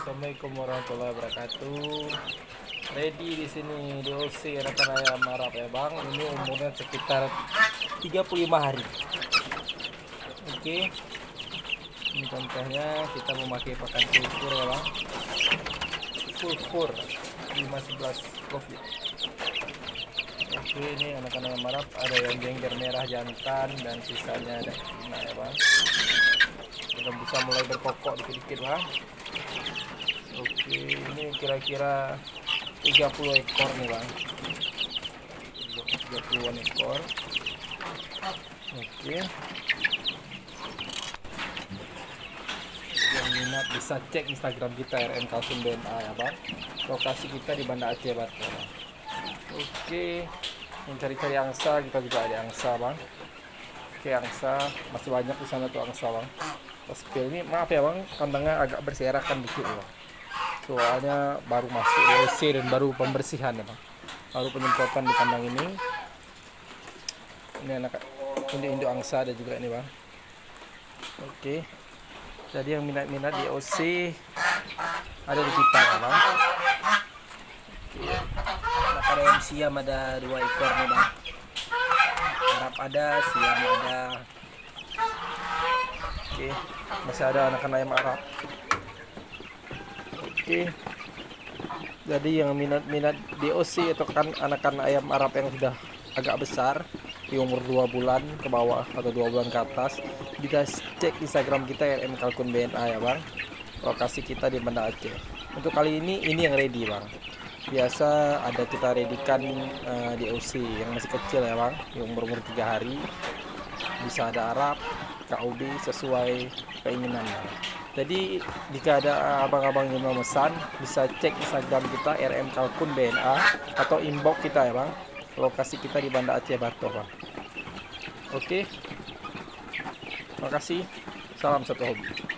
Assalamualaikum warahmatullahi wabarakatuh. Ready di sini di OC Anakan Ayam Arab ya bang. Ini umurnya sekitar 35 hari. Oke. Ini contohnya kita memakai pakan sulfur ya bang. Sulfur 511 Covid. Oke, ini anakan ayam Arab ada yang jengger merah jantan dan sisanya ada betina ya bang. Sudah bisa mulai berkokok dikit-dikit bang. Oke, ini kira-kira 30 ekor nih bang, 30-an ekor. Oke, yang minat bisa cek Instagram kita RM Kalsum BNA ya bang. Lokasi kita di Banda Aceh Batu bang. Oke, mencari-cari angsa, kita juga ada angsa bang. Oke, angsa masih banyak di sana tuh angsa bang. Spill ini maaf ya bang, kandangnya agak berserakan dikit bang. Soalnya baru masuk WC dan baru pembersihan ya bang, baru penyemprotan di kandang ini. Ini anak induk angsa ada juga ini bang. Oke, jadi yang minat-minat di OC ada di kita ya bang. Anak ayam siam ada 2 ekor nih bang. Arab ada, siam ada. Oke, masih ada anakan ayam Arab. Oke, jadi yang minat-minat DOC atau kan anakan ayam Arab yang sudah agak besar di umur 2 bulan ke bawah atau 2 bulan ke atas, bisa cek Instagram kita RM Kalkun BNA ya bang. Lokasi kita di Banda Aceh. Untuk kali ini yang ready bang. Biasa ada kita readykan DOC yang masih kecil ya bang, yang umur 3 hari. Bisa ada Arab, KUB sesuai keinginan bang. Jadi jika ada abang-abang yang mau memesan, bisa cek Instagram kita RM Kalkun BNA atau inbox kita ya bang. Lokasi kita di Banda Aceh Batu bang. Oke, makasih. Salam satu hobi.